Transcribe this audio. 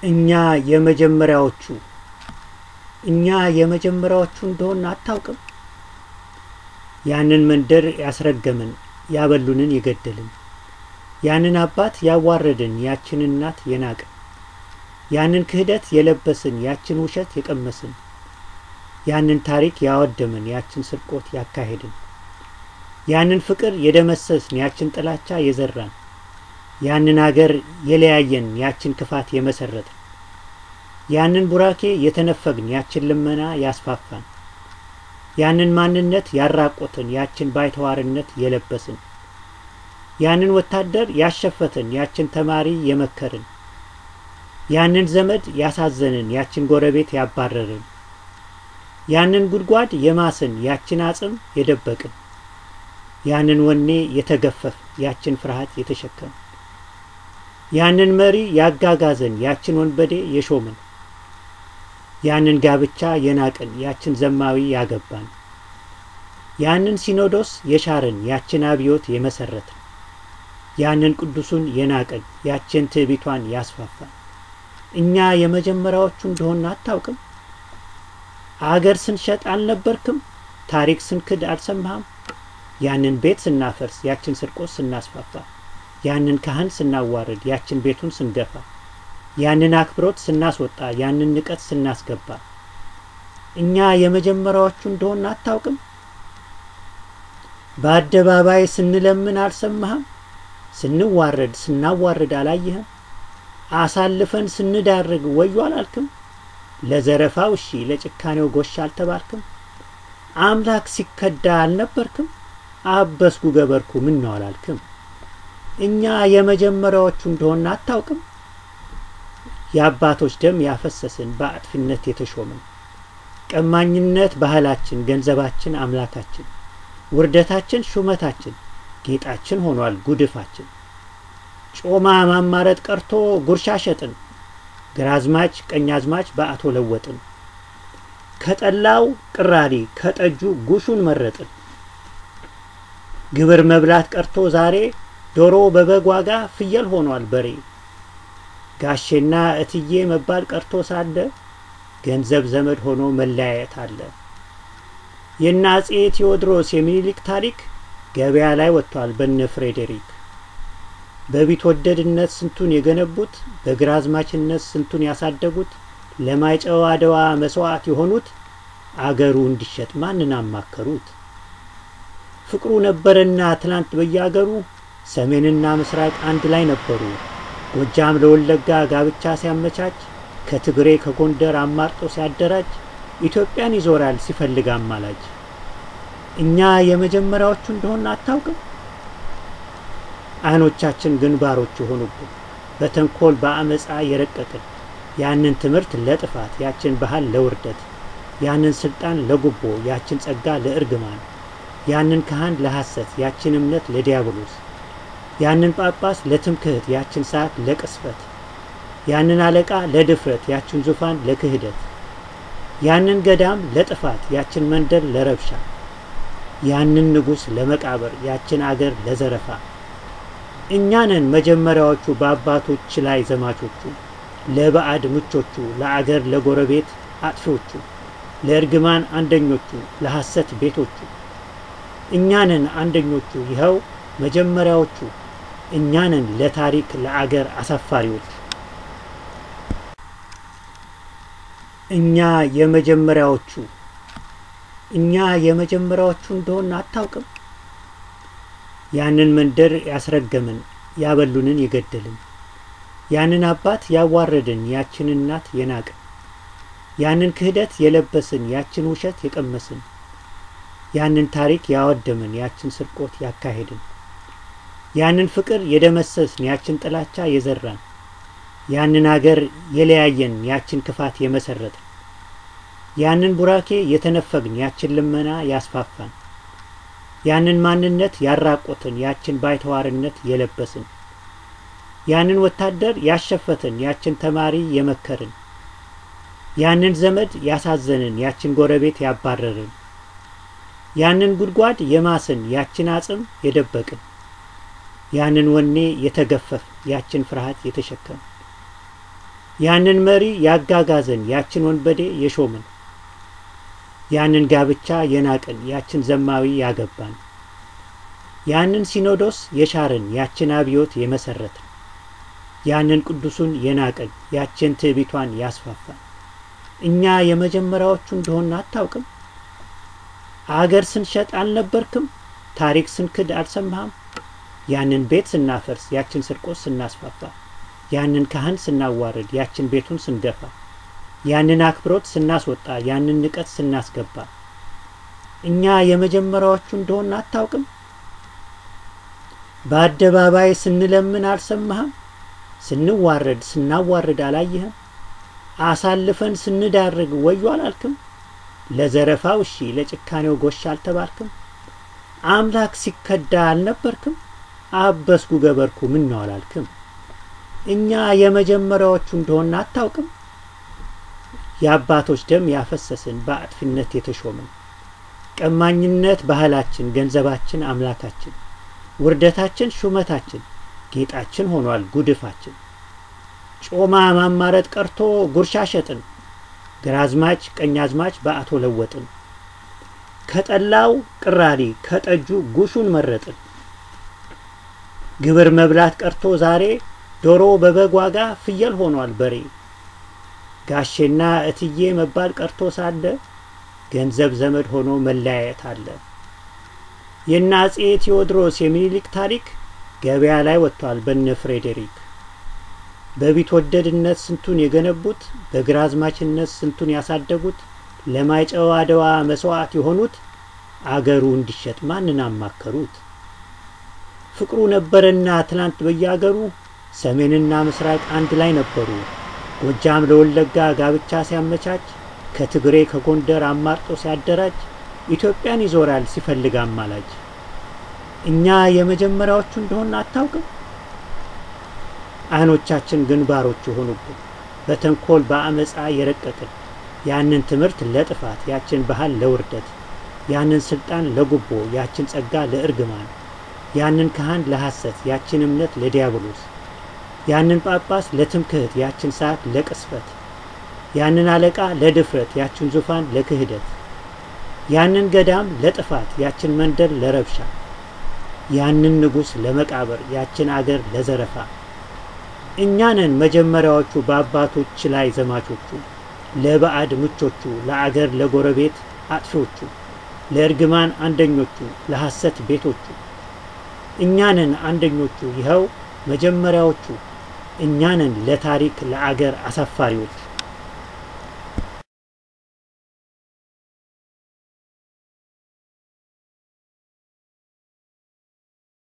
እኛ የመጀመሪያዎቹ እንደሆነ አታውቅም? ያንን መንደር ያስረገምን ያበሉንን የገደልን ያንን አባት ያዋረድን ያችን እናት የናቅን ያንን ክህደት የለበስን ያችን ውሸት የቀመስን ያንን ታሪክ ያወደምን ያችን ስርቆት ያካሄድን ያንን ፍቅር የደመሰስን ያችን ጥላቻ የዘራን ያንን አገር የለያየን ያችን ክፋት የመሰረትን ያንን ቡራኬ የተነፈግን ያችን ልመና ያስፋፋን ያንን ማንነት ያራቆትን ያችን ባይተዋርነት የለበስን ያንን ወታደር ያሸፈትን ያችን ተማሪ የመከርን ያንን ዘመድ ያሳዘንን ያችን ጎረቤት ያባረርን ያንን ጉድጓድ የማስን ያችን አጽም የደበቅን ያንን ወኔ የተገፈፍ ያችን ፍርሃት የተሸከም ያንን መሪ ያጋጋዘን ያችን ወንበዴ የሾምን ያንን ጋብቻ የናቅን ያችን ዘማዊ ያገባን ያንን ሲኖዶስ የሻርን ያችን አብዮት የመሰረትን ያንን ቅዱሱን የናቅን ያችን ትዕቢቷን ያስፋፋን እኛ የመጀመሪያዎቹ እንደሆነ አታውቅም? አገር ስንሸጥ አልነበርክም? ታሪክ ስንክድ አልሰማህም? ያንን ቤት ስናፈርስ ያችን ስርቆት ስናስፋፋ ያንን ካህን ስናዋርድ ያችን ቤቱን ስንገፋ ያንን አክብሮት ስናስወጣ ያንን ንቀት ስናስገባ እኛ የመጀመሪያዎቹ እንደሆነ አታውቅም? በአደባባይ ስንለምን አልሰማህም? ስንዋረድ ስናዋርድ አላየህም? አሳልፈን ስንዳርግ ወዮ አላልክም? ለዘረፋው እሺ ለጭካኔው ጎሽ አልተባልክም? አምላክ ሲከዳ አልነበርክም? አበስኩ ገበርኩ ምን ነው አላልክም? እኛ የመጀመሪያዎቹ እንደሆነ አታውቅም? የአባቶች ደም ያፈሰስን በአጥፊነት የተሾመን ቀማኝነት ባህላችን ገንዘባችን አምላካችን ውርደታችን ሹመታችን ጌጣችን ሆኗል ጉድፋችን ጮማ ማማረጥ ቀርቶ ጉርሻ ሸጥን ግራዝማች ቀኛዝማች በአቶ ለወጥን ከጠላው ቅራሪ ከጠጁ ጉሹን መረጥን ግብር መብላት ቀርቶ ዛሬ ዶሮ በበግ ዋጋ ፍየል ሆኗል በሬ ጋሼና እትዬ መባል ቀርቶ ሳለ ገንዘብ ዘመድ ሆኖ መለያየት አለ የናጼ ቴዎድሮስ የሚኒሊክ ታሪክ ገበያ ላይ ወጥቷል በነ ፍሬዴሪክ በቢትወደድነት ስንቱን የገነቡት በግራዝማችነት ስንቱን ያሳደጉት ለማይጨው አድዋ መስዋዕት የሆኑት አገሩ እንዲሸጥ ማንን አማከሩት ፍቅሩ ነበርና ትላንት በያገሩ ሰሜንና ምስራቅ አንድ ላይ ነበሩ ጎጃም ለወለጋ ጋብቻ ሲያመቻች ከትግሬ ከጎንደር አማርጦ ሲያደራጅ ኢትዮጵያን ይዞራል ሲፈልግ አማላጅ እኛ የመጀመሪያዎቹ እንደሆነ አታውቅም? አይኖቻችን ግንባሮች ሆኑብን በተንኮል በአመጻ የረቀቅን ያንን ትምህርት ለጥፋት ያችን ባህል ለውርደት ያንን ስልጣን ለጉቦ ያችን ጸጋ ለእርግማን ያንን ካህን ለሐሰት ያችን እምነት ለዲያብሎስ ያንን ጳጳስ ለትምክህት ያችን ሰዓት ለቅስፈት ያንን አለቃ ለድፍረት ያችን ዙፋን ለክህደት ያንን ገዳም ለጥፋት ያችን መንደር ለረብሻ ያንን ንጉስ ለመቃብር ያችን አገር ለዘረፋ እኛንን መጀመሪያዎቹ በአባቶች ላይ ዘማቾቹ ለባዕድ ምቾቹ ለአገር ለጎረቤት አጥፊዎቹ ለእርግማን አንደኞቹ ለሐሰት ቤቶቹ እኛንን አንደኞቹ ይኸው መጀመሪያዎቹ እኛንን ለታሪክ ለአገር አሳፋሪዎች እኛ የመጀመሪያዎቹ እንደሆነ አታውቅም? ያንን መንደር ያስረገምን ያበሉንን የገደልን ያንን አባት ያዋረድን ያችን እናት የናቅን ያንን ክህደት የለበስን ያችን ውሸት የቀመስን ያንን ታሪክ ያወደምን ያችን ስርቆት ያካሄድን ያንን ፍቅር የደመሰስን ያችን ጥላቻ የዘራን ያንን አገር የለያየን ያችን ክፋት የመሰረትን ያንን ቡራኬ የተነፈግን ያችን ልመና ያስፋፋን ያንን ማንነት ያራቆትን ያችን ባይተዋርነት የለበስን ያንን ወታደር ያሸፈትን ያችን ተማሪ የመከርን ያንን ዘመድ ያሳዘንን ያችን ጎረቤት ያባረርን ያንን ጉድጓድ የማስን ያችን አጽም የደበቅን ያንን ወኔ የተገፈፍ ያችን ፍርሃት የተሸከም ያንን መሪ ያጋጋዘን ያችን ወንበዴ የሾምን ያንን ጋብቻ የናቅን ያችን ዘማዊ ያገባን ያንን ሲኖዶስ የሻርን ያችን አብዮት የመሰረትን ያንን ቅዱሱን የናቅን ያችን ትዕቢቷን ያስፋፋን እኛ የመጀመሪያዎቹ እንደሆነ አታውቅም? አገር ስንሸጥ አልነበርክም? ታሪክ ስንክድ አልሰማህም? ያንን ቤት ስናፈርስ ያችን ስርቆት ስናስፋፋ ያንን ካህን ስናዋርድ ያችን ቤቱን ስንገፋ ያንን አክብሮት ስናስወጣ ያንን ንቀት ስናስገባ እኛ የመጀመሪያዎቹ እንደሆነ አታውቅም? በአደባባይ ስንለምን አልሰማህም? ስንዋረድ ስናዋርድ አላየህም? አሳልፈን ስንዳርግ ወዮ አላልክም? ለዘረፋው እሺ ለጭካኔው ጎሽ አልተባልክም? አምላክ ሲከዳ አልነበርክም? አበስኩ ገበርኩ ምን ነው አላልክም? እኛ የመጀመሪያዎቹ እንደሆነ አታውቅም? የአባቶች ደም ያፈሰስን በአጥፊነት የተሾምን ቀማኝነት ባህላችን ገንዘባችን አምላካችን ውርደታችን ሹመታችን ጌጣችን ሆኗል ጉድፋችን ጮማ ማማረጥ ቀርቶ ጉርሻ ሸጥን ግራዝማች ቀኛዝማች በአቶ ለወጥን ከጠላው ቅራሪ ከጠጁ ጉሹን መረጥን ግብር መብላት ቀርቶ ዛሬ ዶሮ በበግ ዋጋ ፍየል ሆኗል በሬ ጋሼና እትዬ መባል ቀርቶ ሳለ ገንዘብ ዘመድ ሆኖ መለያየት አለ የናጼ ቴዎድሮስ የሚኒሊክ ታሪክ ገበያ ላይ ወጥቷል በነ ፍሬዴሪክ በቢትወደድነት ስንቱን የገነቡት በግራዝማችነት ስንቱን ያሳደጉት ለማይጨው አድዋ መስዋዕት የሆኑት አገሩ እንዲሸጥ ማንንም አማከሩት ፍቅሩ ነበርና ትላንት በያገሩ ሰሜንና ምስራቅ አንድ ላይ ነበሩ ጎጃም ለወለጋ ጋብቻ ሲያመቻች ከትግሬ ከጎንደር አማርጦ ሲያደራጅ ኢትዮጵያን ይዞራል ሲፈልግ አማላጅ እኛ የመጀመሪያዎቹ እንደሆነ አታውቅም? አይኖቻችን ግንባሮች ሆኑብን በተንኮል በአመጻ የረቀቅን ያንን ትምህርት ለጥፋት ያችን ባህል ለውርደት ያንን ስልጣን ለጉቦ ያችን ጸጋ ለእርግማን ያንን ካህን ለሐሰት ያችን እምነት ለዲያብሎስ ያንን ጳጳስ ለትምክህት ያችን ሰዓት ለቅስፈት ያንን አለቃ ለድፍረት ያችን ዙፋን ለክህደት ያንን ገዳም ለጥፋት ያችን መንደር ለረብሻ ያንን ንጉስ ለመቃብር ያችን አገር ለዘረፋ እኛንን መጀመሪያዎቹ በአባቶች ላይ ዘማቾቹ ለባዕድ ምቾቹ ለአገር ለጎረቤት አጥፊዎቹ ለእርግማን አንደኞቹ ለሐሰት ቤቶቹ እኛንን አንደኞቹ ይኸው መጀመሪያዎቹ እኛንን ለታሪክ ለአገር አሳፋሪዎች